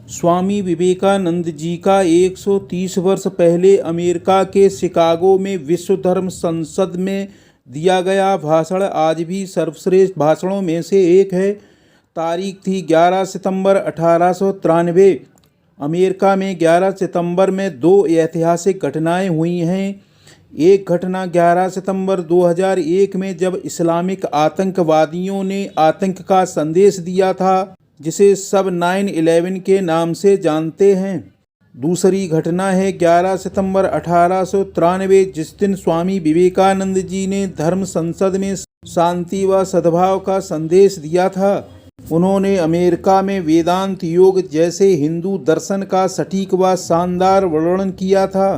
स्वामी विवेकानंद जी का 130 वर्ष पहले अमेरिका के शिकागो में विश्व धर्म संसद में दिया गया भाषण आज भी सर्वश्रेष्ठ भाषणों में से एक है। तारीख थी 11 सितंबर 1893। अमेरिका में 11 सितंबर में दो ऐतिहासिक घटनाएं हुई हैं। एक घटना 11 सितंबर 2001 में जब इस्लामिक आतंकवादियों ने आतंक का संदेश दिया था, जिसे सब 9/11 के नाम से जानते हैं। दूसरी घटना है 11 सितंबर 1893, जिस दिन स्वामी विवेकानंद जी ने धर्म संसद में शांति व सद्भाव का संदेश दिया था। उन्होंने अमेरिका में वेदांत योग जैसे हिंदू दर्शन का सटीक व शानदार वर्णन किया था।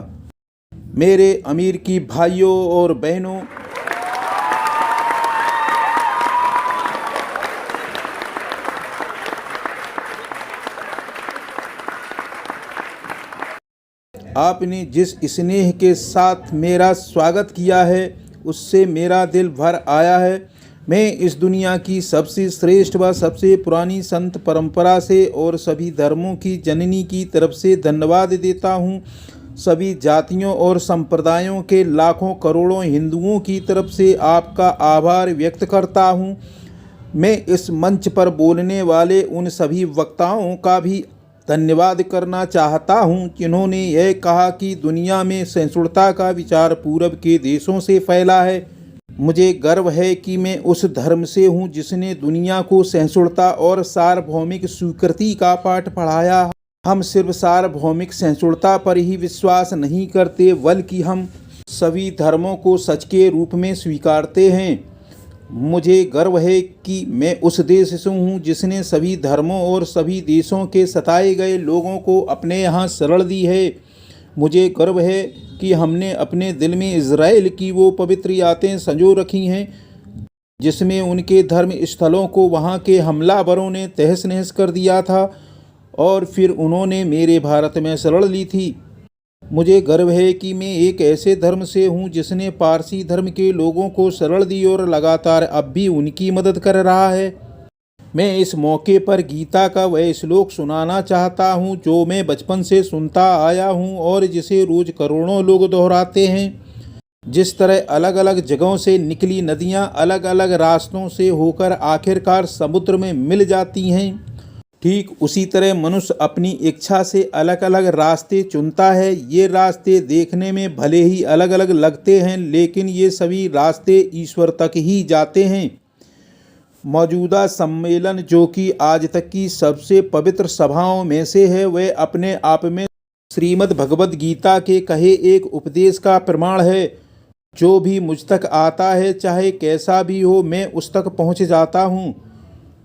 मेरे अमेरिकी भाइयों और बहनों, आपने जिस स्नेह के साथ मेरा स्वागत किया है, उससे मेरा दिल भर आया है। मैं इस दुनिया की सबसे श्रेष्ठ व सबसे पुरानी संत परंपरा से और सभी धर्मों की जननी की तरफ से धन्यवाद देता हूँ। सभी जातियों और संप्रदायों के लाखों करोड़ों हिंदुओं की तरफ से आपका आभार व्यक्त करता हूँ। मैं इस मंच पर बोलने वाले उन सभी वक्ताओं का भी धन्यवाद करना चाहता हूं, जिन्होंने यह कहा कि दुनिया में सहिष्णुता का विचार पूरब के देशों से फैला है। मुझे गर्व है कि मैं उस धर्म से हूं जिसने दुनिया को सहिष्णुता और सार्वभौमिक स्वीकृति का पाठ पढ़ाया। हम सिर्फ सार्वभौमिक सहिष्णुता पर ही विश्वास नहीं करते, बल्कि हम सभी धर्मों को सच के रूप में स्वीकारते हैं। मुझे गर्व है कि मैं उस देश से हूँ जिसने सभी धर्मों और सभी देशों के सताए गए लोगों को अपने यहाँ शरण दी है। मुझे गर्व है कि हमने अपने दिल में इज़राइल की वो पवित्र यादें संजो रखी हैं, जिसमें उनके धर्म स्थलों को वहाँ के हमलावरों ने तहस नहस कर दिया था और फिर उन्होंने मेरे भारत में शरण ली थी। मुझे गर्व है कि मैं एक ऐसे धर्म से हूँ जिसने पारसी धर्म के लोगों को शरण दी और लगातार अब भी उनकी मदद कर रहा है। मैं इस मौके पर गीता का वह श्लोक सुनाना चाहता हूँ जो मैं बचपन से सुनता आया हूँ और जिसे रोज करोड़ों लोग दोहराते हैं। जिस तरह अलग अलग जगहों से निकली नदियाँ अलग अलग रास्तों से होकर आखिरकार समुद्र में मिल जाती हैं, ठीक उसी तरह मनुष्य अपनी इच्छा से अलग अलग रास्ते चुनता है। ये रास्ते देखने में भले ही अलग अलग लगते हैं, लेकिन ये सभी रास्ते ईश्वर तक ही जाते हैं। मौजूदा सम्मेलन, जो कि आज तक की सबसे पवित्र सभाओं में से है, वह अपने आप में श्रीमद् भगवद गीता के कहे एक उपदेश का प्रमाण है। जो भी मुझ तक आता है, चाहे कैसा भी हो, मैं उस तक पहुँच जाता हूँ।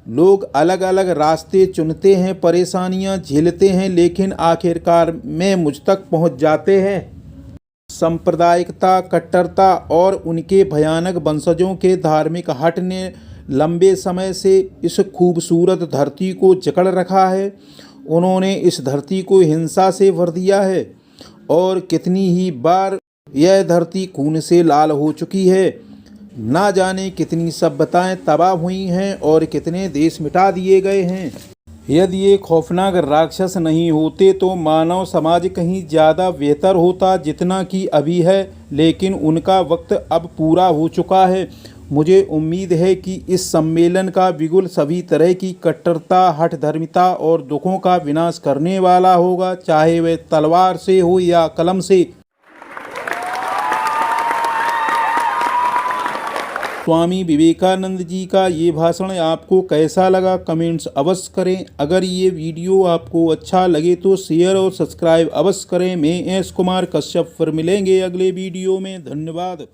लोग अलग अलग रास्ते चुनते हैं, परेशानियां झेलते हैं, लेकिन आखिरकार में मुझ तक पहुंच जाते हैं। सांप्रदायिकता, कट्टरता और उनके भयानक वंशजों के धार्मिक हट ने लंबे समय से इस खूबसूरत धरती को जकड़ रखा है। उन्होंने इस धरती को हिंसा से भर दिया है और कितनी ही बार यह धरती खून से लाल हो चुकी है। ना जाने कितनी सभ्यताएं तबाह हुई हैं और कितने देश मिटा दिए गए हैं। यदि ये खौफनाक राक्षस नहीं होते तो मानव समाज कहीं ज़्यादा बेहतर होता जितना कि अभी है, लेकिन उनका वक्त अब पूरा हो चुका है। मुझे उम्मीद है कि इस सम्मेलन का बिगुल सभी तरह की कट्टरता, हठधर्मिता और दुखों का विनाश करने वाला होगा, चाहे वह तलवार से हो या कलम से। स्वामी विवेकानंद जी का ये भाषण आपको कैसा लगा, कमेंट्स अवश्य करें। अगर ये वीडियो आपको अच्छा लगे तो शेयर और सब्सक्राइब अवश्य करें। मैं एस कुमार कश्यप, फिर मिलेंगे अगले वीडियो में। धन्यवाद।